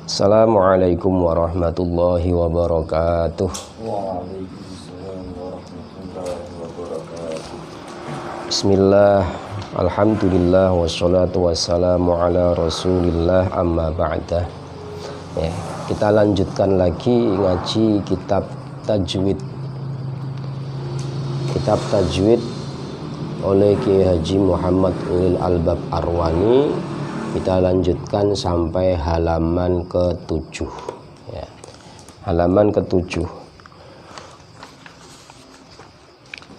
Assalamualaikum warahmatullahi wabarakatuh. Waalaikumsalam warahmatullahi wabarakatuh. Bismillah, alhamdulillah, wassalatu wassalamu ala rasulillah, amma ba'dah. Kita lanjutkan lagi ngaji kitab tajwid. Kitab tajwid oleh Kiai Haji Muhammad Ulil Albab Arwani. Kita lanjutkan sampai halaman ke-7 ya. Halaman ke-7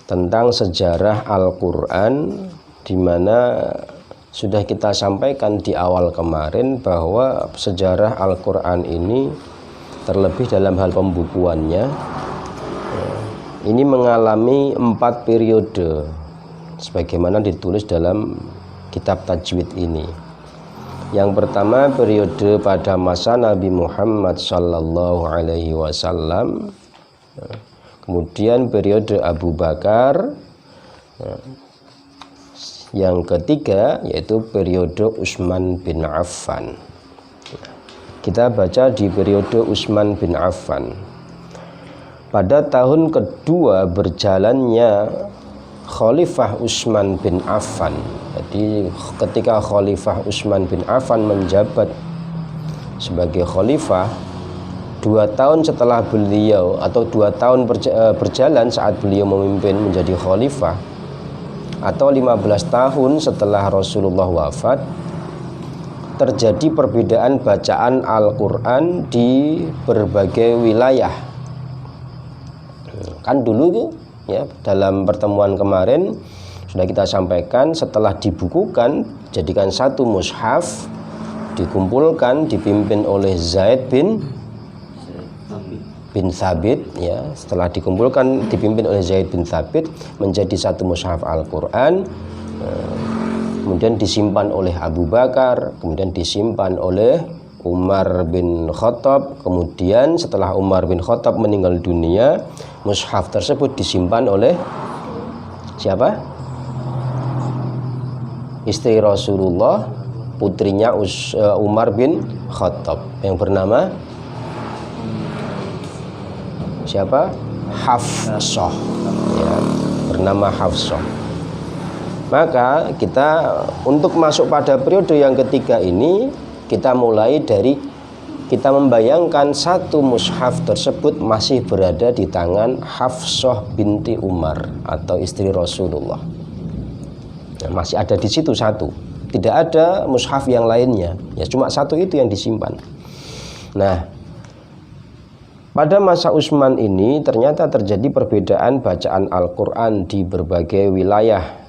tentang sejarah Al-Quran, di mana sudah kita sampaikan di awal kemarin bahwa sejarah Al-Quran ini, terlebih dalam hal pembukuannya, ini mengalami 4 periode sebagaimana ditulis dalam kitab tajwid ini. Yang pertama periode pada masa Nabi Muhammad sallallahu alaihi wasallam, kemudian periode Abu Bakar, yang ketiga yaitu periode Utsman bin Affan. Kita baca di periode Utsman bin Affan. Pada tahun kedua berjalannya Khalifah Utsman bin Affan. Jadi ketika Khalifah Utsman bin Affan menjabat sebagai khalifah, 2 tahun setelah beliau, atau 2 tahun berjalan saat beliau memimpin menjadi khalifah, atau 15 tahun setelah Rasulullah wafat, terjadi perbedaan bacaan Al-Quran di berbagai wilayah. Kan dulu ya, dalam pertemuan kemarin sudah kita sampaikan, setelah dibukukan jadikan satu mushaf, dikumpulkan, dipimpin oleh Zaid bin Thabit ya. Setelah dikumpulkan dipimpin oleh Zaid bin Thabit menjadi satu mushaf Al-Quran, kemudian disimpan oleh Abu Bakar, kemudian disimpan oleh Umar bin Khattab. Kemudian setelah Umar bin Khattab meninggal dunia, mushaf tersebut disimpan oleh siapa? Istri Rasulullah, putrinya Umar bin Khattab, yang bernama siapa? Hafsah ya, bernama Hafsah. Maka kita untuk masuk pada periode yang ketiga ini, kita mulai dari kita membayangkan satu mushaf tersebut masih berada di tangan Hafsah binti Umar atau istri Rasulullah. Nah, masih ada di situ satu, tidak ada mushaf yang lainnya, ya cuma satu itu yang disimpan. Nah, pada masa Utsman ini ternyata terjadi perbedaan bacaan Al-Quran di berbagai wilayah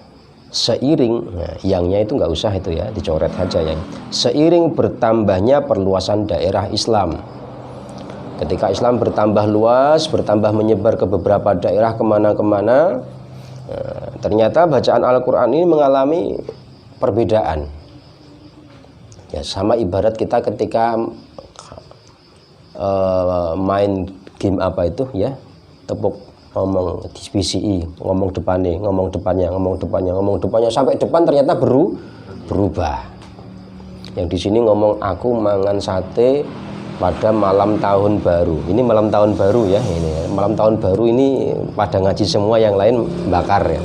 seiring, nah, yangnya itu nggak usah itu ya, dicoret saja ya. Seiring bertambahnya perluasan daerah Islam. Ketika Islam bertambah luas, bertambah menyebar ke beberapa daerah kemana-kemana, ternyata bacaan Al-Quran ini mengalami perbedaan. Ya, sama ibarat kita ketika main game apa itu ya, tepuk ngomong di PCI, ngomong depannya sampai depan ternyata berubah. Yang di sini ngomong aku mangan sate pada malam tahun baru. Ini malam tahun baru ya, ini malam tahun baru ini pada ngaji semua, yang lain bakar ya.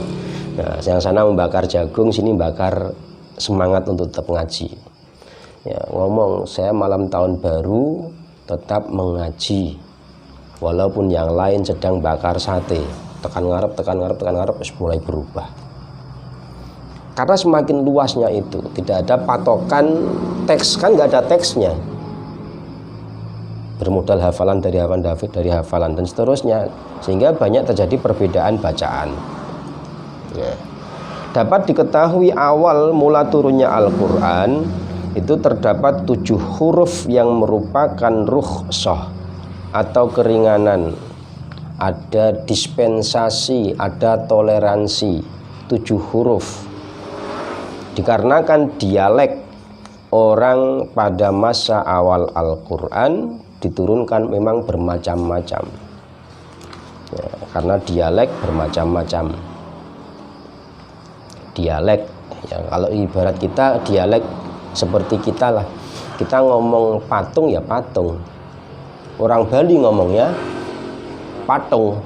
Nah, yang sana membakar jagung, sini bakar semangat untuk tetap ngaji. Ya, ngomong saya malam tahun baru tetap mengaji, walaupun yang lain sedang bakar sate. Tekan ngarep, mulai berubah. Karena semakin luasnya itu, tidak ada patokan teks, kan nggak ada teksnya. Bermodal hafalan dari hafalan dan seterusnya, sehingga banyak terjadi perbedaan bacaan. Ya. Dapat diketahui awal mula turunnya Al-Quran itu terdapat 7 huruf yang merupakan rukhsah atau keringanan, ada dispensasi, ada toleransi. 7 huruf dikarenakan dialek orang pada masa awal Al-Quran diturunkan memang bermacam-macam ya, karena dialek bermacam-macam. Dialek ya, kalau ibarat kita dialek seperti kita lah, Kita ngomong patung ya patung. Orang Bali ngomongnya patung.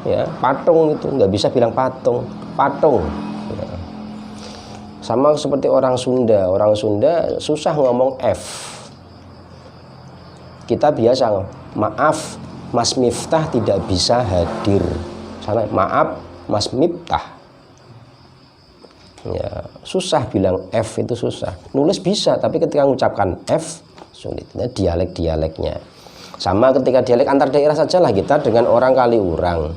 Ya, patung itu nggak bisa bilang patung, patung. Ya. Sama seperti orang Sunda susah ngomong F. Kita biasa, maaf Mas Miftah tidak bisa hadir. Sana, maaf Mas Miftah. Ya, susah bilang F itu susah. Nulis bisa, tapi ketika mengucapkan F sulit. Nah, dialek-dialeknya. Sama ketika dialek antar daerah sajalah kita dengan orang Kaliurang.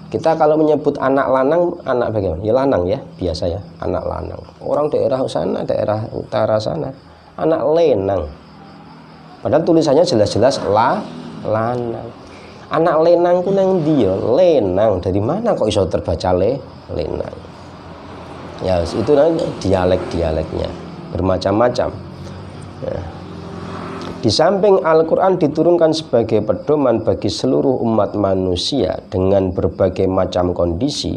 Kita kalau menyebut anak lanang, anak bagaimana? Ya lanang ya, biasa ya, anak lanang. Orang daerah sana, daerah utara sana, anak lenang. Padahal tulisannya jelas-jelas lanang. Anak lenang ku nang dia, lenang. Dari mana kok iso terbaca lenang? Ya, itu namanya dialek-dialeknya bermacam-macam. Ya. Di samping Al-Quran diturunkan sebagai pedoman bagi seluruh umat manusia dengan berbagai macam kondisi.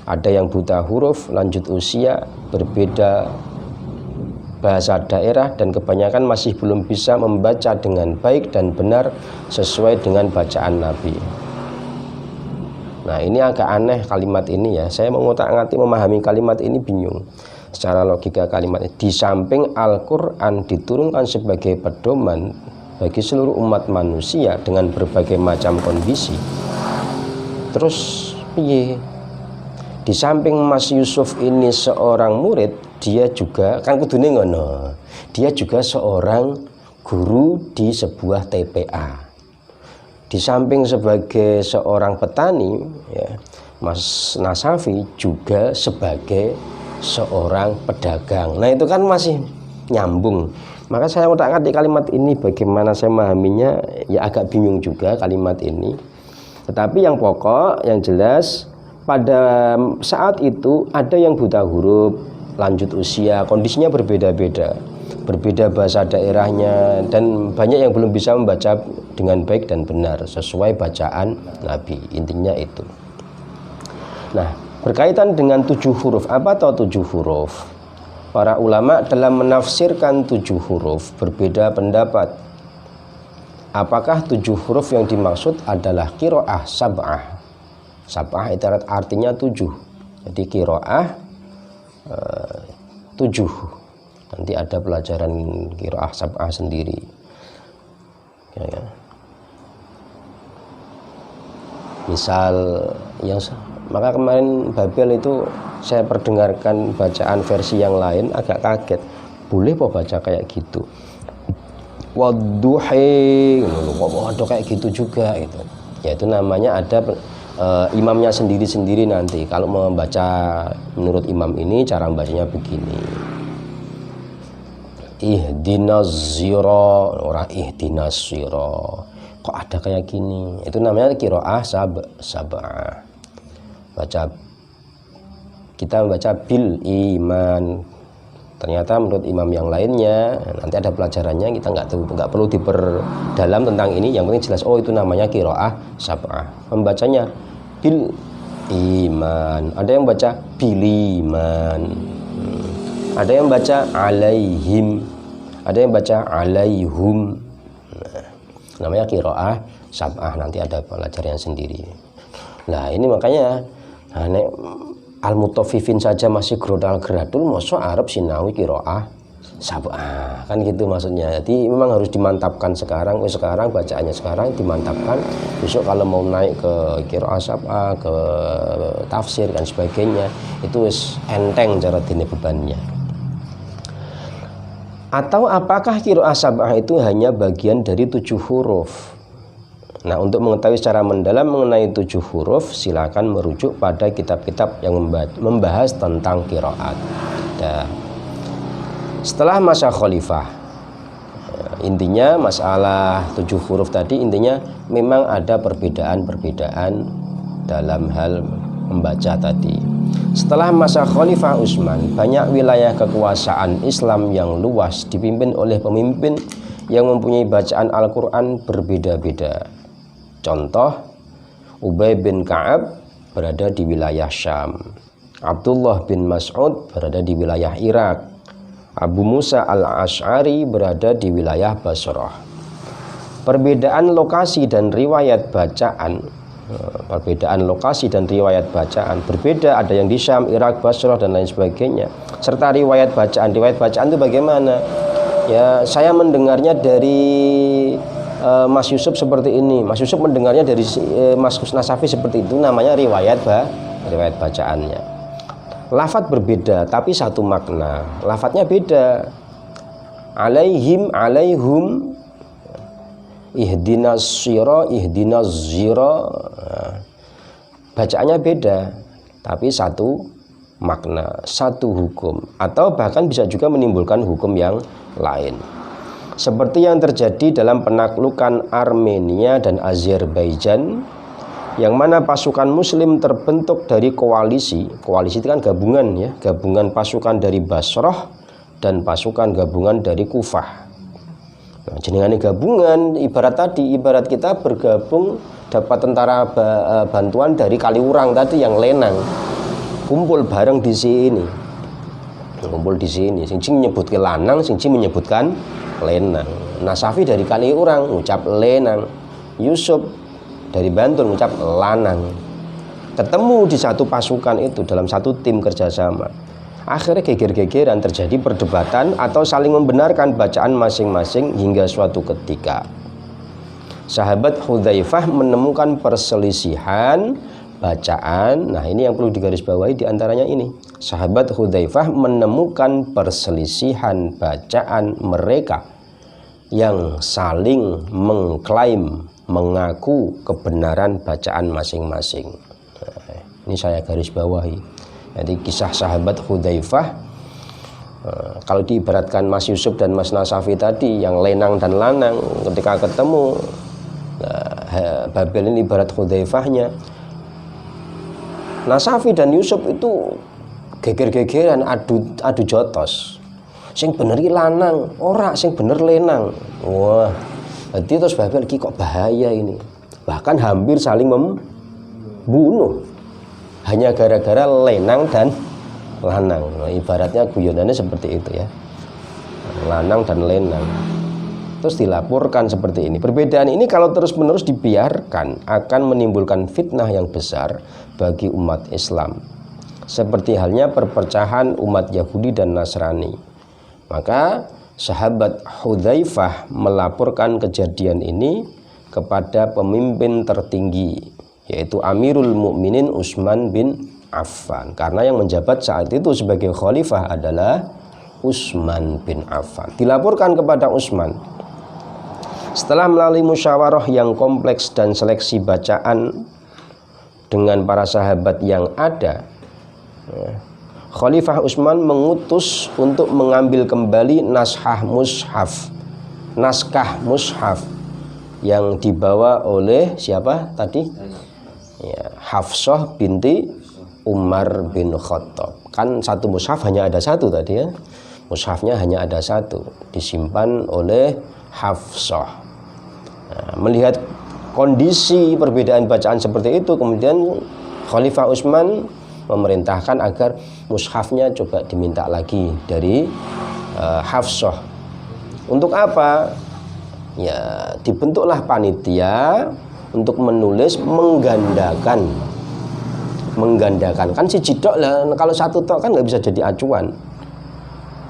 Ada yang buta huruf, lanjut usia, berbeda bahasa daerah, dan kebanyakan masih belum bisa membaca dengan baik dan benar sesuai dengan bacaan Nabi. Nah, ini agak aneh kalimat ini ya. Saya mengotak-ngatik memahami kalimat ini bingung. Secara logika kalimat ini, di samping Al-Quran diturunkan sebagai pedoman bagi seluruh umat manusia dengan berbagai macam kondisi. Terus piye? Di samping Mas Yusuf ini seorang murid, dia juga kan kudune ngono. Dia juga seorang guru di sebuah TPA. Di samping sebagai seorang petani, ya, Mas Nasafi juga sebagai seorang pedagang. Nah, itu kan masih nyambung. Maka saya utak di kalimat ini bagaimana saya memahaminya ya agak bingung juga kalimat ini. Tetapi yang pokok, yang jelas pada saat itu ada yang buta huruf, lanjut usia, kondisinya berbeda-beda. Berbeda bahasa daerahnya, dan banyak yang belum bisa membaca dengan baik dan benar sesuai bacaan Nabi. Intinya itu. Nah, berkaitan dengan 7 huruf, apa atau 7 huruf? Para ulama dalam menafsirkan 7 huruf berbeda pendapat. Apakah 7 huruf yang dimaksud adalah qiraah sab'ah? Sab'ah itu artinya 7. Jadi qiraah 7. Nanti ada pelajaran qiraah sab'ah sendiri. Ya. Misal yang maka kemarin Babel itu saya perdengarkan bacaan versi yang lain, agak kaget. Boleh kok baca kayak gitu? Wadduhi, waduh kayak gitu juga gitu. Ya itu namanya ada imamnya sendiri-sendiri nanti. Kalau membaca menurut imam ini cara bacanya begini. Ihdinas sira, orang ihdinas sira. Kok ada kayak gini? Itu namanya qiraah sab'ah. Kita membaca bil iman. Ternyata menurut imam yang lainnya, nanti ada pelajarannya, kita nggak perlu diperdalam tentang ini. Yang penting jelas, oh itu namanya qiraah sab'ah. Membacanya bil iman. Ada yang baca bil iman. Ada yang baca alaihim. Ada yang baca alaihum. Namanya qiraah sab'ah. Nanti ada pelajaran sendiri. Nah, ini makanya al-mutaffifin saja masih grodal-gradul, mosok Arab sinawi qiraah sab'ah. Kan gitu maksudnya. Jadi memang harus dimantapkan sekarang. Sekarang bacaannya sekarang dimantapkan. Besok kalau mau naik ke qiraah sab'ah, ke tafsir dan sebagainya, itu enteng cara dene bebannya. Atau apakah qiraah sab'ah itu hanya bagian dari 7 huruf? Nah, untuk mengetahui secara mendalam mengenai 7 huruf, silakan merujuk pada kitab-kitab yang membahas tentang qiraat. Nah, setelah masa khalifah, intinya masalah 7 huruf tadi, intinya memang ada perbedaan-perbedaan dalam hal membaca tadi. Setelah masa Khalifah Utsman, banyak wilayah kekuasaan Islam yang luas dipimpin oleh pemimpin yang mempunyai bacaan Al-Quran berbeda-beda. Contoh, Ubay bin Ka'ab berada di wilayah Syam, Abdullah bin Mas'ud berada di wilayah Irak, Abu Musa al-Asy'ari berada di wilayah Basrah. Perbedaan lokasi dan riwayat bacaan, berbeda, ada yang di Syam, Irak, Basrah dan lain sebagainya. Serta riwayat bacaan itu bagaimana? Ya, saya mendengarnya dari Mas Yusuf seperti ini, Mas Yusuf mendengarnya dari Mas Nasafi seperti itu, namanya riwayat bacaannya. Lafadz berbeda tapi satu makna, lafadznya beda. Alaihim, alaihum, ihdinas syira, ihdinas zira, bacaannya beda tapi satu makna, satu hukum, atau bahkan bisa juga menimbulkan hukum yang lain. Seperti yang terjadi dalam penaklukan Armenia dan Azerbaijan, yang mana pasukan muslim terbentuk dari koalisi itu kan gabungan ya, gabungan pasukan dari Basrah dan pasukan gabungan dari Kufah. Nah, jenengane gabungan ibarat kita bergabung dapat tentara bantuan dari Kaliurang tadi yang lenang, kumpul bareng di sini, sing menyebutkan lanang, sing menyebutkan lenang. Nasafi dari Kaliurang ngucap lenang, Yusuf dari Bantul ngucap lanang. Ketemu di satu pasukan itu dalam satu tim kerjasama. Akhirnya geger-gegeran, terjadi perdebatan atau saling membenarkan bacaan masing-masing hingga suatu ketika sahabat Hudzaifah menemukan perselisihan bacaan. Nah, ini yang perlu digarisbawahi diantaranya ini. Sahabat Hudzaifah menemukan perselisihan bacaan mereka yang saling mengklaim, mengaku kebenaran bacaan masing-masing. Nah, ini saya garis bawahi. Jadi kisah sahabat Hudzaifah, kalau diibaratkan Mas Yusuf dan Mas Nasafi tadi yang lenang dan lanang, ketika ketemu Babel ini ibarat Hudzaifahnya. Nasafi dan Yusuf itu geger-gegeran, adu jotos. Sing bener iki lanang, ora sing bener lenang. Wah, jadi terus Babel iki kok bahaya ini. Bahkan hampir saling membunuh hanya gara-gara lenang dan lanang. Nah, ibaratnya guyonannya seperti itu ya. Lanang dan lenang. Terus dilaporkan seperti ini. Perbedaan ini kalau terus-menerus dibiarkan akan menimbulkan fitnah yang besar bagi umat Islam. Seperti halnya perpecahan umat Yahudi dan Nasrani. Maka sahabat Hudzaifah melaporkan kejadian ini kepada pemimpin tertinggi, yaitu Amirul Mukminin Utsman bin Affan. Karena yang menjabat saat itu sebagai khalifah adalah Utsman bin Affan. Dilaporkan kepada Utsman. Setelah melalui musyawarah yang kompleks dan seleksi bacaan dengan para sahabat yang ada, Khalifah Utsman mengutus untuk mengambil kembali naskah mushaf yang dibawa oleh siapa tadi? Ya, Hafsah binti Umar bin Khattab. Kan satu mushaf hanya ada satu tadi ya. Mushafnya hanya ada satu, disimpan oleh Hafsah. Nah, melihat kondisi perbedaan bacaan seperti itu, kemudian Khalifah Utsman memerintahkan agar mushafnya coba diminta lagi dari Hafsah. Untuk apa? Ya, dibentuklah panitia untuk menulis menggandakan. Kan si tok lah, kalau satu tok kan nggak bisa jadi acuan.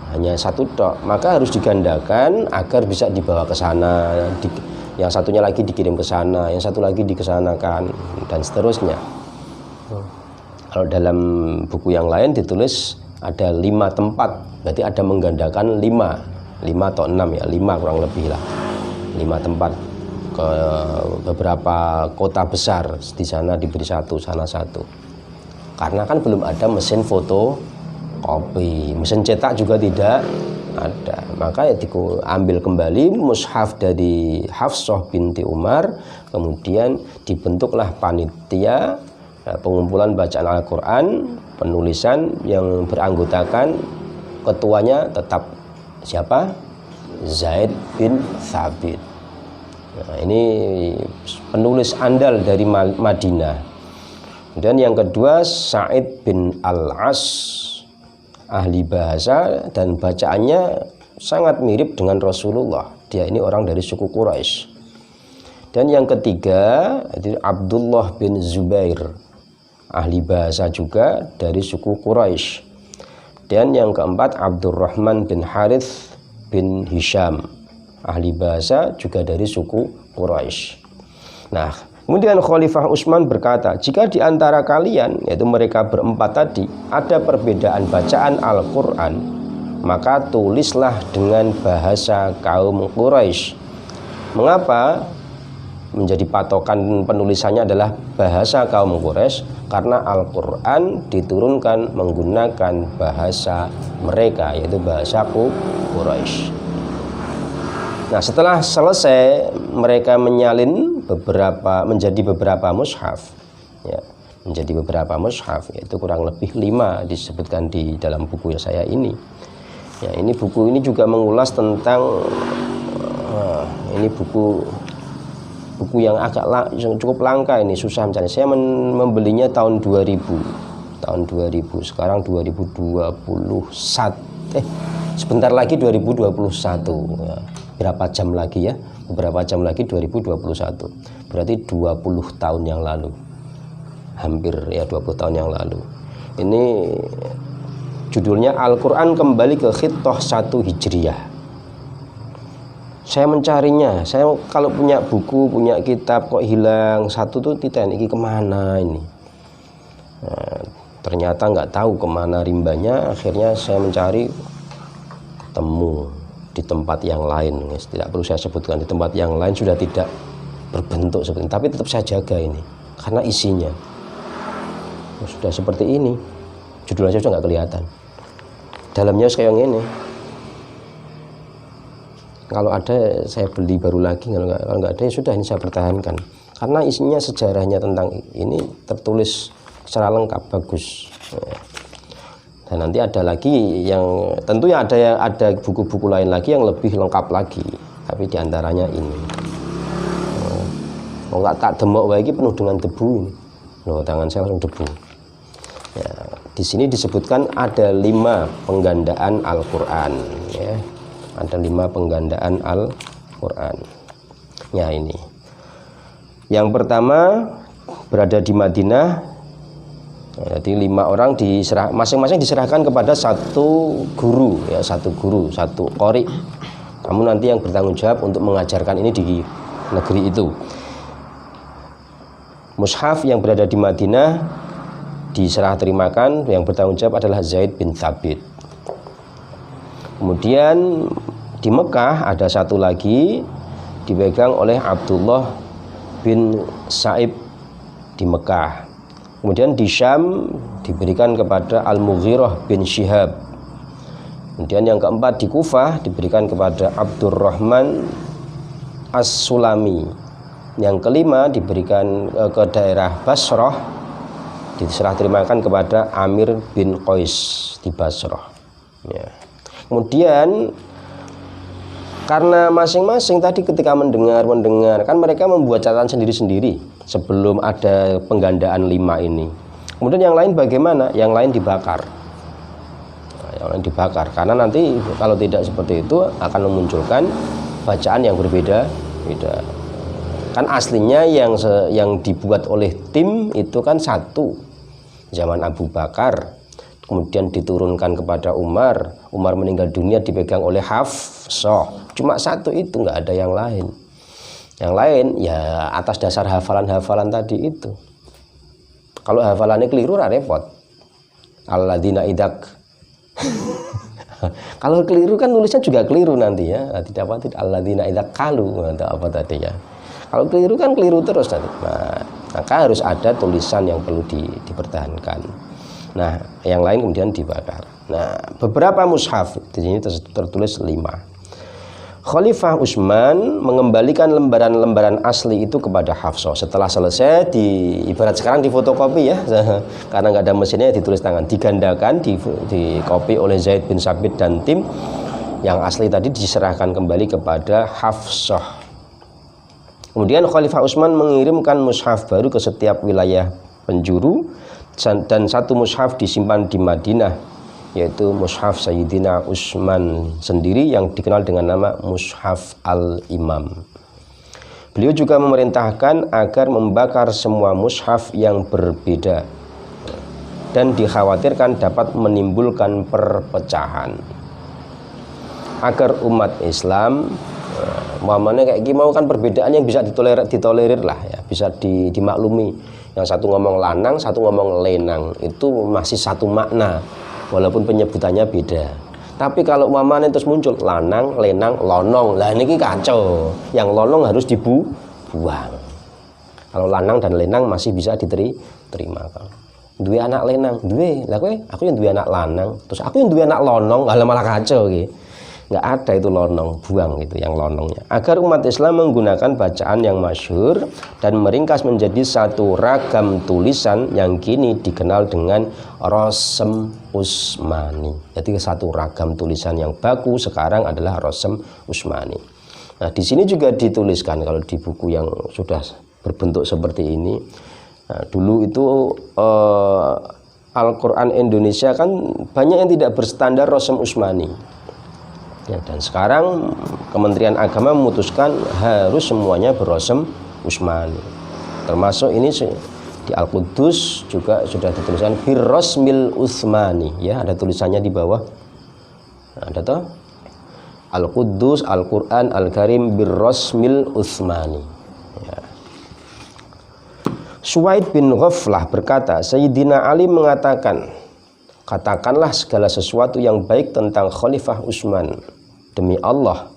Hanya satu tok, maka harus digandakan agar bisa dibawa ke sana. Yang satunya lagi dikirim ke sana, yang satu lagi dikesanakan, dan seterusnya. Kalau dalam buku yang lain ditulis ada 5 tempat, berarti ada menggandakan 5 atau 6 ya, 5 kurang lebih lah. 5 tempat ke beberapa kota besar, di sana diberi satu, sana satu. Karena kan belum ada mesin fotokopi, mesin cetak juga tidak ada. Maka ya diambil kembali mushaf dari Hafsah binti Umar, kemudian dibentuklah panitia pengumpulan bacaan Al-Quran, penulisan yang beranggotakan ketuanya tetap siapa? Zaid bin Thabit. Nah, ini penulis andal dari Madinah. Dan yang kedua Sa'id bin Al-As ahli bahasa dan bacaannya sangat mirip dengan Rasulullah. Dia ini orang dari suku Quraisy. Dan yang ketiga itu Abdullah bin Zubair, ahli bahasa juga dari suku Quraisy. Dan yang keempat Abdurrahman bin Harith bin Hisham, ahli bahasa juga dari suku Quraisy. Nah, kemudian Khalifah Utsman berkata, jika di antara kalian, yaitu mereka berempat tadi, ada perbedaan bacaan Al-Quran, maka tulislah dengan bahasa kaum Quraisy. Mengapa menjadi patokan penulisannya adalah bahasa kaum Quraisy? Karena Al-Quran diturunkan menggunakan bahasa mereka, yaitu bahasa Quraisy. Nah, setelah selesai mereka menyalin menjadi beberapa mushaf, ya, menjadi beberapa mushaf, yaitu kurang lebih 5 disebutkan di dalam buku saya ini. Ya, ini buku ini juga mengulas tentang ini buku yang cukup langka, ini susah mencari. Saya membelinya tahun 2000. Sekarang 2021. Sebentar lagi 2021. Ya. Beberapa jam lagi 2021. Berarti 20 tahun yang lalu. Hampir ya 20 tahun yang lalu. Ini judulnya Al-Quran kembali ke Khittah 1 Hijriyah. Saya mencarinya, saya kalau punya buku, punya kitab kok hilang satu tuh titen, ini kemana ini? Nah, ternyata nggak tahu kemana rimbanya. Akhirnya saya mencari, temu di tempat yang lain. Tidak perlu saya sebutkan, di tempat yang lain sudah tidak berbentuk seperti ini, tapi tetap saya jaga ini karena isinya sudah seperti ini. Judulnya sudah nggak kelihatan, dalamnya kayak ini. Kalau ada saya beli baru lagi, kalau nggak ada ya sudah, ini saya pertahankan karena isinya sejarahnya tentang ini tertulis secara lengkap, bagus. Dan nanti ada lagi yang tentunya ada buku-buku lain lagi yang lebih lengkap lagi, tapi diantaranya ini. Nggak tak demok lagi penuh dengan debu ini. Loh, tangan saya langsung debu. Ya, di sini disebutkan ada 5 penggandaan Al-Quran. Ya. Ada 5 penggandaan Al-Quran. Ya, ini yang pertama berada di Madinah. Jadi 5 orang masing-masing diserahkan kepada satu guru, ya, satu qori. Kamu nanti yang bertanggung jawab untuk mengajarkan ini di negeri itu. Mushaf yang berada di Madinah diserah terimakan, yang bertanggung jawab adalah Zaid bin Thabit. Kemudian di Mekah ada satu lagi dipegang oleh Abdullah bin Sa'ib di Mekah. Kemudian di Syam diberikan kepada Al-Mughirah bin Syihab. Kemudian yang keempat di Kufah diberikan kepada Abdurrahman As-Sulami. Yang kelima diberikan ke daerah Basrah, diserah terimakan kepada Amir bin Qais di Basrah. Ya. Kemudian karena masing-masing tadi ketika mendengar kan mereka membuat catatan sendiri-sendiri sebelum ada penggandaan 5 ini. Kemudian yang lain bagaimana? Yang lain dibakar. Nah, yang lain dibakar karena nanti kalau tidak seperti itu akan memunculkan bacaan yang berbeda. Kan aslinya yang dibuat oleh tim itu kan satu zaman Abu Bakar. Kemudian diturunkan kepada Umar meninggal dunia dipegang oleh Hafsah. Cuma satu itu, nggak ada yang lain. Yang lain ya atas dasar hafalan-hafalan tadi itu. Kalau hafalannya keliru repot. Alladzina idak. Kalau keliru kan nulisnya juga keliru nanti ya. Tidak alladzina idak kalu atau apa tadi ya. Kalau keliru kan keliru terus nanti. Nah, maka harus ada tulisan yang perlu dipertahankan. Nah, yang lain kemudian dibakar. Nah, beberapa mushaf di sini tertulis 5. Khalifah Utsman mengembalikan lembaran-lembaran asli itu kepada Hafsah. Setelah selesai ibarat sekarang difotokopi ya, karena nggak ada mesinnya ditulis tangan, digandakan, dikopi oleh Zaid bin Sabit dan tim. Yang asli tadi diserahkan kembali kepada Hafsah. Kemudian Khalifah Utsman mengirimkan mushaf baru ke setiap wilayah penjuru dan satu mushaf disimpan di Madinah yaitu mushaf Sayyidina Utsman sendiri yang dikenal dengan nama Mushaf Al-Imam. Beliau juga memerintahkan agar membakar semua mushaf yang berbeda dan dikhawatirkan dapat menimbulkan perpecahan. Agar umat Islam muamannya kayak gimana kan perbedaan yang bisa ditolerir lah ya, bisa dimaklumi. Yang satu ngomong lanang, satu ngomong lenang, itu masih satu makna walaupun penyebutannya beda. Tapi kalau umpamanya terus muncul lanang, lenang, lonong, lah ini kacau. Yang lonong harus dibuang. Kalau lanang dan lenang masih bisa diterima. Dua anak lenang, dua, lah aku yang dua anak lanang, terus aku yang dua anak lonong, lah malah kacau gitu. Nggak ada itu lonong, buang itu yang lonongnya. Agar umat Islam menggunakan bacaan yang masyhur dan meringkas menjadi satu ragam tulisan yang kini dikenal dengan Rasm Utsmani. Jadi satu ragam tulisan yang baku sekarang adalah Rasm Utsmani. Nah, di sini juga dituliskan kalau di buku yang sudah berbentuk seperti ini. Nah, dulu itu Al-Quran Indonesia kan banyak yang tidak berstandar Rasm Utsmani. Ya, dan sekarang Kementerian Agama memutuskan harus semuanya berrasm Utsmani. Termasuk ini di Al-Quddus juga sudah dituliskan birrasmil Utsmani, ya, ada tulisannya di bawah. Nah, ada toh? Al-Quddus Al-Qur'an Al-Karim birrasmil Utsmani. Ya. Suwaid bin Ghaflah berkata, Sayyidina Ali mengatakan, katakanlah segala sesuatu yang baik tentang Khalifah Utsman. Demi Allah,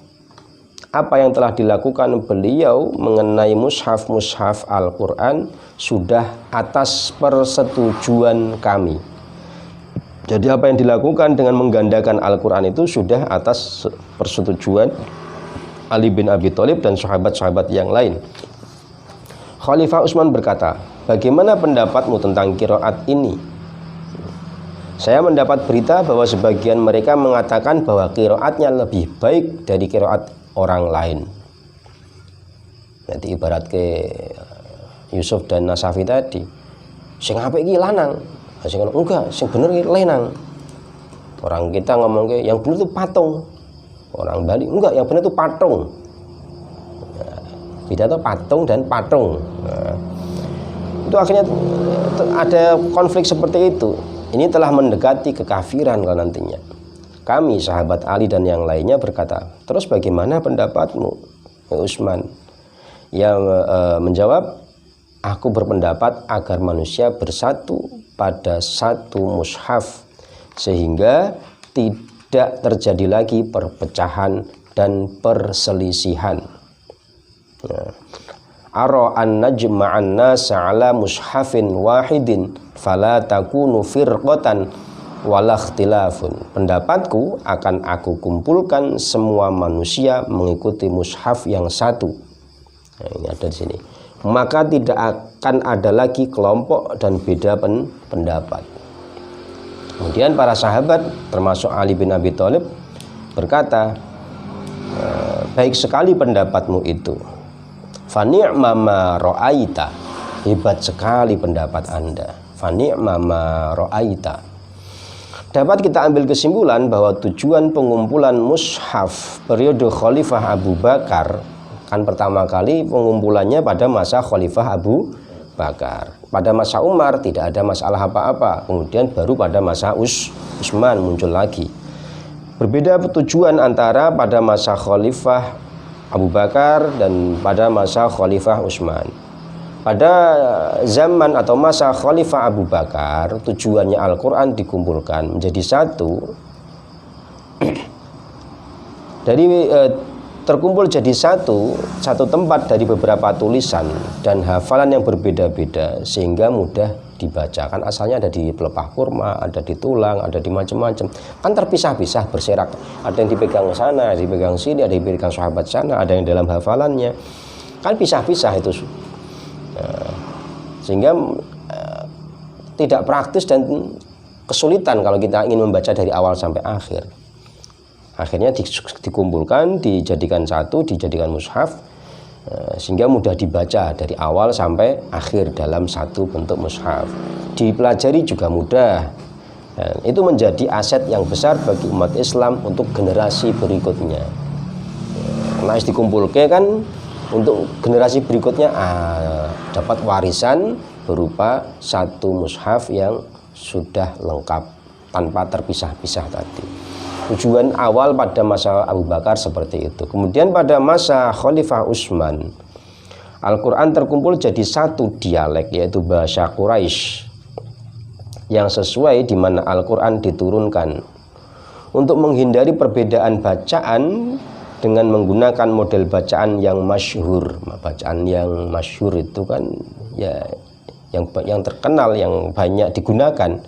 apa yang telah dilakukan beliau mengenai mushaf-mushaf Al-Quran sudah atas persetujuan kami. Jadi apa yang dilakukan dengan menggandakan Al-Quran itu sudah atas persetujuan Ali bin Abi Thalib dan sahabat-sahabat yang lain. Khalifah Utsman berkata, bagaimana pendapatmu tentang qiraat ini? Saya mendapat berita bahwa sebagian mereka mengatakan bahwa qiraatnya lebih baik dari qiraat orang lain. Jadi ibarat ke Yusuf dan Nasafi tadi, sing apik iki lanang, sing enggak, sing bener iki lenang. Orang kita ngomong ke yang bener itu patung. Orang Bali enggak, yang bener itu patung. Nah, beda tuh patung dan patung. Nah, itu akhirnya ada konflik seperti itu. Ini telah mendekati kekafiran kalau nantinya. Kami sahabat Ali dan yang lainnya berkata, terus bagaimana pendapatmu, Utsman? Yang menjawab, aku berpendapat agar manusia bersatu pada satu mushaf sehingga tidak terjadi lagi perpecahan dan perselisihan. Ara an najma'an nasa ala mushafin wahidin fala takunu firqatan wala ikhtilafun. Pendapatku akan aku kumpulkan semua manusia mengikuti mushaf yang satu. Nah, ini ada di sini. Maka tidak akan ada lagi kelompok dan beda pendapat. Kemudian para sahabat termasuk Ali bin Abi Thalib berkata, baik sekali pendapatmu itu. Fani'ma ma ra'aita, hebat sekali pendapat Anda. Fani'ma ma ra'aita. Dapat kita ambil kesimpulan bahwa tujuan pengumpulan mushaf periode Khalifah Abu Bakar, kan pertama kali pengumpulannya pada masa Khalifah Abu Bakar. Pada masa Umar tidak ada masalah apa-apa, kemudian baru pada masa Utsman muncul lagi. Berbeda tujuan antara pada masa Khalifah Abu Bakar dan pada masa Khalifah Utsman. Pada zaman atau masa Khalifah Abu Bakar, tujuannya Al-Quran dikumpulkan menjadi satu. Dari terkumpul jadi satu tempat dari beberapa tulisan dan hafalan yang berbeda-beda sehingga mudah dibaca. Kan asalnya ada di pelepah kurma, ada di tulang, ada di macam-macam. Kan terpisah-pisah berserak. Ada yang dipegang sana, ada yang dipegang sini, ada yang dipegang sahabat sana, ada yang dalam hafalannya. Kan pisah-pisah itu. Sehingga tidak praktis dan kesulitan kalau kita ingin membaca dari awal sampai akhir. Akhirnya dikumpulkan, dijadikan satu, dijadikan mushaf, sehingga mudah dibaca dari awal sampai akhir dalam satu bentuk mushaf. Dipelajari juga mudah, Dan itu menjadi aset yang besar bagi umat Islam untuk generasi berikutnya. Nah, dikumpulkan kan untuk generasi berikutnya dapat warisan berupa satu mushaf yang sudah lengkap tanpa terpisah-pisah tadi. Tujuan awal pada masa Abu Bakar seperti itu. Kemudian pada masa Khalifah Utsman, Al-Quran terkumpul jadi satu dialek, yaitu bahasa Quraisy yang sesuai di mana Al-Quran diturunkan. Untuk menghindari perbedaan bacaan dengan menggunakan model bacaan yang masyhur. Bacaan yang masyhur itu kan ya yang terkenal, yang banyak digunakan,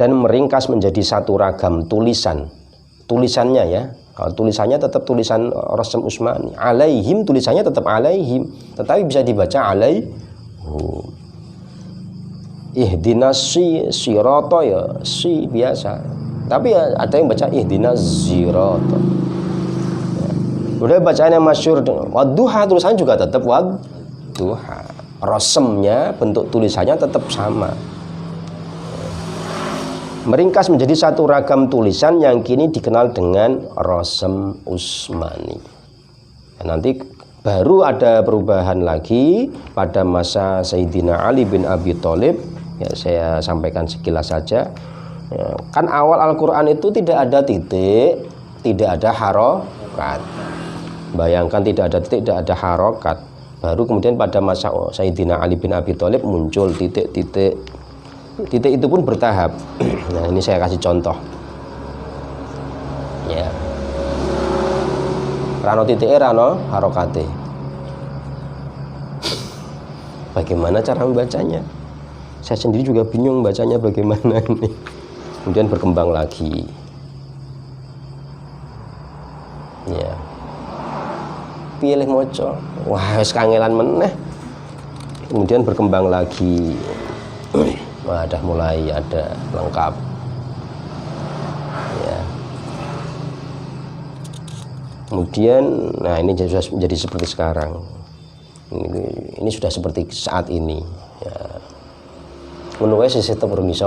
dan meringkas menjadi satu ragam tulisannya ya. Kalau tulisannya tetap tulisan Rasm Utsmani, alaihim tulisannya tetap alaihim, tetapi bisa dibaca alaihum. Ihdinas sirata ya si biasa, tapi ada yang baca ihdinas zirata. Udah bacaan yang masyhur wadduha, tulisannya juga tetap wadduha. Rasemnya, bentuk tulisannya tetap sama. Meringkas menjadi satu ragam tulisan yang kini dikenal dengan Rasm Utsmani. Nanti baru ada perubahan lagi pada masa Sayyidina Ali bin Abi Thalib. Ya, saya sampaikan sekilas saja. Ya, kan awal Al-Quran itu tidak ada titik, tidak ada harokat. Bayangkan tidak ada titik, tidak ada harokat. Baru kemudian pada masa Sayyidina Ali bin Abi Thalib muncul titik-titik. Titik itu pun bertahap. Nah, ini saya kasih contoh. Ya. Rano titik rano harokate. Bagaimana cara membacanya? Saya sendiri juga bingung bacanya bagaimana ini. Kemudian berkembang lagi. Ya. Pilih moco. Wah, wis kangelan meneh. Kemudian berkembang lagi. Wah, dah mulai ada lengkap. Ya. Kemudian, nah ini sudah menjadi seperti sekarang. Ini sudah seperti saat ini. Ya. Menurut saya tetap belum bisa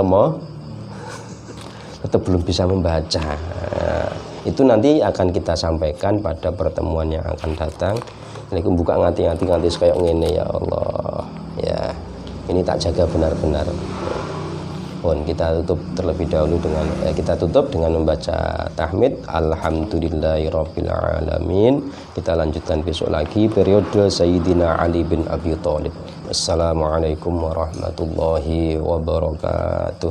tetap belum bisa membaca. Nah, itu nanti akan kita sampaikan pada pertemuan yang akan datang. Ini buka nganti kayak ngene ya Allah. Ya, ini tak jaga benar-benar. Kita tutup terlebih dahulu dengan membaca tahmid alhamdulillahirabbil alamin. Kita lanjutkan besok lagi periode Sayyidina Ali bin Abi Thalib. Assalamualaikum warahmatullahi wabarakatuh.